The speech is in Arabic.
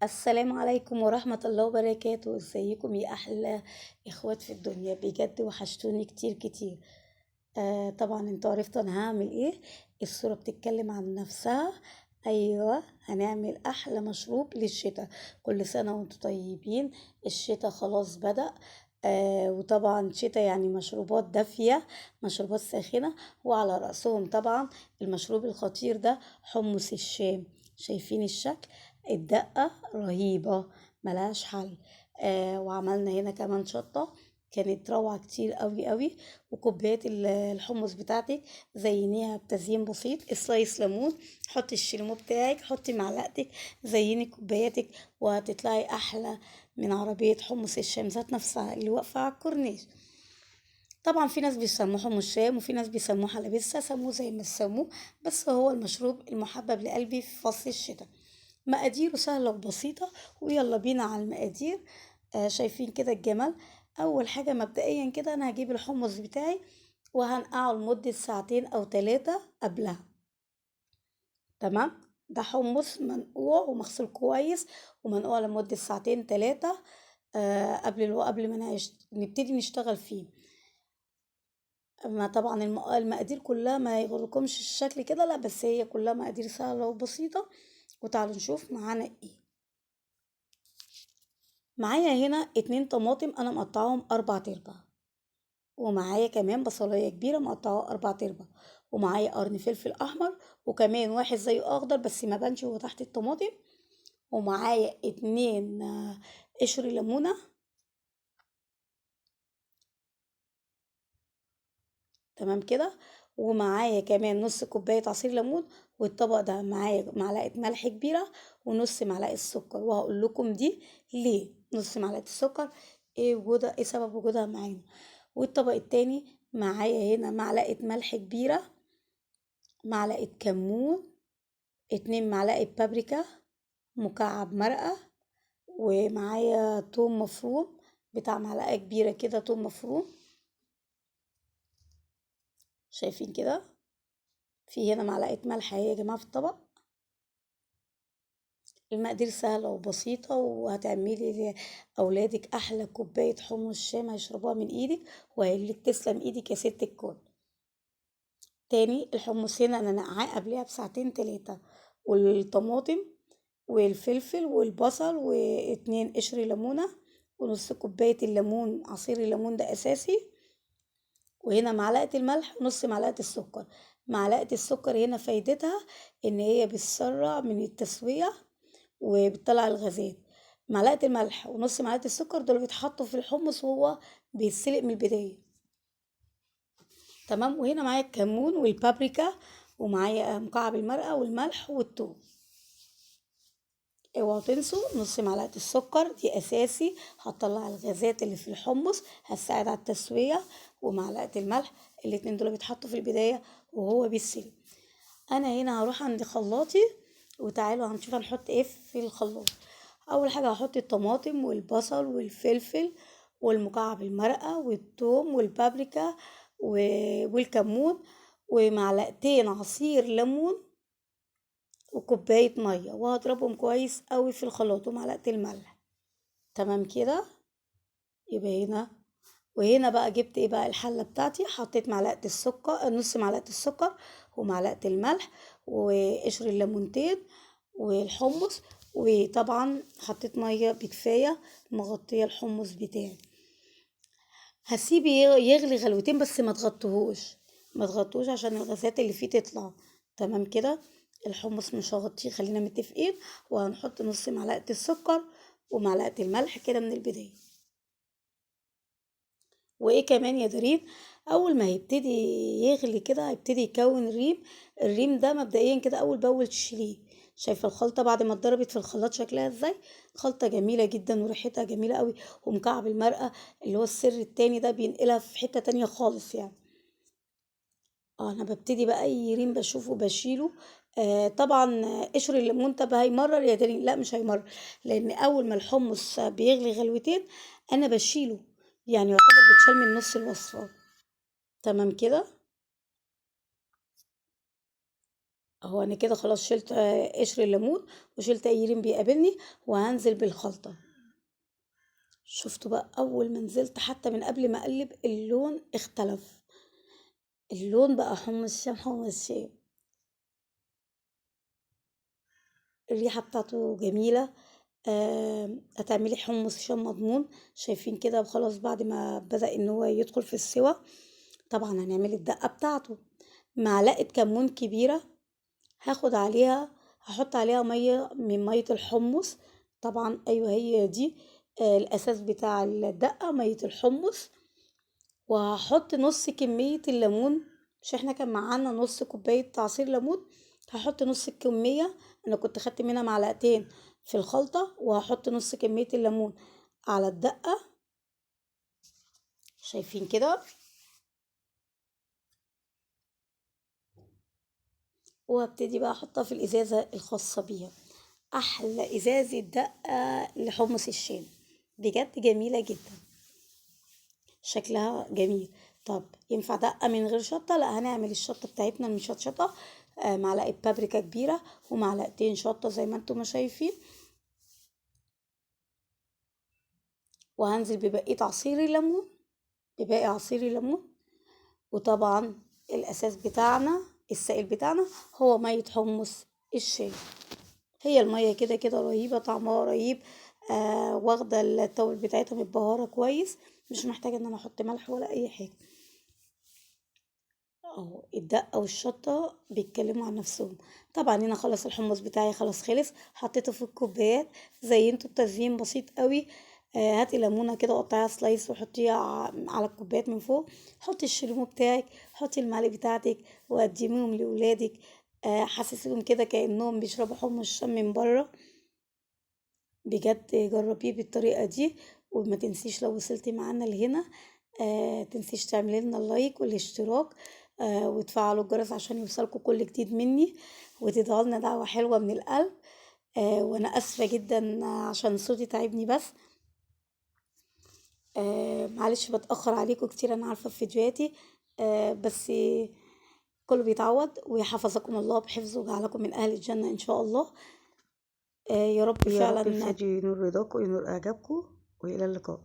السلام عليكم ورحمة الله وبركاته. ازيكم يا أحلى إخوات في الدنيا؟ بجد وحشتوني كتير كتير. طبعا انتوا عرفتوا أنا هعمل ايه. الصورة بتتكلم عن نفسها. أيوة، هنعمل أحلى مشروب للشتاء. كل سنة وانتوا طيبين. الشتاء خلاص بدأ. وطبعا شتاء يعني مشروبات دافية، مشروبات ساخنة. وعلى رأسهم طبعا المشروب الخطير ده، حمص الشام. شايفين الشكل؟ الدقة رهيبة، ملهاش حل. وعملنا هنا كمان شطة، كانت روعة كتير قوي قوي. وكوبايات الحمص بتاعتك زينيها بتزيين بسيط، سلايس ليمون. حطي الشيلمو بتاعك، حطي معلقتك، زيني كوباياتك، وهتطلعي احلى من عربية حمص الشام ذات نفسها اللي واقفة على الكورنيش. طبعا في ناس بيسموه حمص شام، وفي ناس بيسموه حلبسة، سموه زي ما سموه. بس هو المشروب المحبب لقلبي في فصل الشتاء. مقاديره سهلة وبسيطة، ويلا بينا على المقادير. شايفين كده الجمال. أول حاجة مبدئيا كده أنا هجيب الحمص بتاعي وهنقعه لمدة ساعتين أو 3 قبلها. تمام. ده حمص منقوع ومغسول كويس، ومنقوع لمدة ساعتين 3. قبل ما نبتدي نشتغل فيه. أما طبعا المقادير كلها ما يغركمش الشكل كده، لا بس هي كلها مقادير سهلة وبسيطة. وتعالوا نشوف معانا ايه. معايا هنا 2 طماطم انا مقطعاهم 4 تربع، ومعايا كمان بصلاية كبيرة مقطعاها 4 تربع، ومعايا قرن فلفل احمر، وكمان واحد زيه اخضر بس ما بانش هو تحت الطماطم. ومعايا 2 قشر ليمونة. تمام كده. ومعايا كمان نص كوباية عصير ليمون. والطبق ده معايا معلقة ملح كبيرة ونص معلقة سكر، وهقول لكم دي ليه نص معلقة السكر، ايه سبب وجودها معانا. والطبق التاني معايا هنا معلقة ملح كبيرة، معلقة كمون، 2 معلقة بابريكا، مكعب مرقة، ومعايا توم مفروم بتاع معلقة كبيرة كده، توم مفروم. شايفين كده؟ في هنا معلقة ملح اهي يا جماعة في الطبق. المقادير سهلة وبسيطة، وهتعملي لأولادك أحلى كوباية حمص شام هيشربوها من إيدك، وهيقولك تسلم إيدك يا ست الكل. تاني، الحمص هنا أنا نقعاه قبلها بساعتين 3. والطماطم والفلفل والبصل و2 قشر ليمونة، ونص كوباية الليمون، عصير الليمون ده أساسي. وهنا معلقة الملح ونص معلقة السكر. معلقة السكر هنا فايدتها إن هي بتسرع من التسوية وبتطلع الغازات. معلقة الملح ونص معلقة السكر دول بيتحطوا في الحمص وهو بيتسلق من البداية. تمام. وهنا معايا الكمون والبابريكا، ومعايا مكعب المرقة والملح والثوم. اوعوا تنسوا نص معلقة السكر دي اساسي، هتطلع الغازات اللي في الحمص، هتساعد على التسوية. ومعلقة الملح، الاتنين دول بيتحطوا في البداية وهو بيتسلق. انا هنا هروح عند خلاطي، وتعالوا هنشوف هنحط ايه في الخلاط. اول حاجة هحط الطماطم والبصل والفلفل والمكعب المرقة والثوم والبابريكا والكمون، ومعلقتين عصير ليمون، وكوباية مية، وهضربهم كويس قوي في الخلاط، ومعلقة الملح. تمام كده. يبقى هنا، وهنا بقى جبت ايه بقى الحلة بتاعتي، حطيت معلقة السكر، نص معلقة السكر، ومعلقة الملح، وقشر الليمونتين، والحمص. وطبعا حطيت مية بكفاية مغطية الحمص بتاعي. هسيبه يغلي غلوتين بس ما تغطوهوش، ما تغطوش عشان الغازات اللي فيه تطلع. تمام كده. الحمص مش هغطيه، خلينا متفقين. وهنحط نص معلقة السكر ومعلقة الملح كده من البداية. وايه كمان يا دارين، اول ما هيبتدي يغلي كده هيبتدي يكون ريم. الريم ده مبدئيا كده اول باول تشيليه. شايفه الخلطه بعد ما اتضربت في الخلاط شكلها ازاي؟ خلطه جميله جدا وريحتها جميله قوي. ومكعب المرقه اللي هو السر التاني ده بينقلها في حته تانية خالص يعني. انا ببتدي بقى اي ريم بشوفه بشيله. طبعا. قشر الليمون طب هيمرر يا دارين؟ لا مش هيمرر، لان اول ما الحمص بيغلي غلوتين انا بشيله، يعني يعتبر بيتشال من نص الوصفة. تمام كده. اهو انا كده خلاص شلت قشر الليمون وشلت اي ريم بيقابلني، وهنزل بالخلطة. شفتوا بقى اول ما نزلت حتى من قبل ما اقلب اللون اختلف، اللون بقى حمص شام حمص شام. الريحة بتاعته جميلة. هتعملي حمص شام مضمون. شايفين كده خلاص بعد ما بدأ ان هو يدخل في السوا. طبعا هنعمل الدقة بتاعته. معلقة كمون كبيرة، هحط عليها مية من مية الحمص. طبعا ايوه هي دي الاساس بتاع الدقة، مية الحمص. وهحط نص كمية الليمون، مش احنا كان معانا نص كوباية عصير ليمون، هحط نص الكمية. انا كنت خدت منها معلقتين في الخلطة، وهحط نص كمية الليمون على الدقة. شايفين كده؟ وابتدي بقى احطها في الازازة الخاصة بيها. احلى ازازة دقة لحمص الشام، بجد جميلة جدا، شكلها جميل. طب ينفع دقة من غير شطة؟ لا، هنعمل الشطة بتاعتنا المشطشطة. معلقة بابريكا كبيرة ومعلقتين شطة زي ما انتم ما شايفين، وهنزل ببقية عصير الليمون، بباقي عصير الليمون. وطبعا الأساس بتاعنا، السائل بتاعنا هو مية حمص الشام. هي المية كده كده رهيبة، طعمها رهيب. واخدة التوابل بتاعتها متبهرة كويس، مش محتاجة ان انا احط ملح ولا اي حاجة. اهو الدقة والشطة بيتكلموا عن نفسهم. طبعا هنا خلاص الحمص بتاعي خلاص خلص، حطيته في الكوبايات. زينته بتزيين بسيط قوي. هاتي ليمونة كده قطعيها سلايس وحطيها على الكوبايات من فوق. حطي الشريمو بتاعك، حطي المعلقة بتاعتك، وقدميهم لولادك. حسسيهم كده كأنهم بيشربوا حمص الشام من بره. بجد جربيه بالطريقة دي. وما تنسيش لو وصلتي معانا لهنا، تنسيش تعملي لنا اللايك والاشتراك، وتفعلوا الجرس عشان يوصلكوا كل جديد مني، وتدعوا لنا دعوة حلوة من القلب. وانا اسفة جدا عشان صوتي تعبني بس. معلش بتأخر عليكم كتير، انا عارفة في فيديوهاتي. بس كله بيتعوض، ويحفظكم الله بحفظه وجعلكم من اهل الجنة ان شاء الله. يا رب يا رب فعلا. الفيديو ينور رضاكم وينور اعجابكم، والى اللقاء.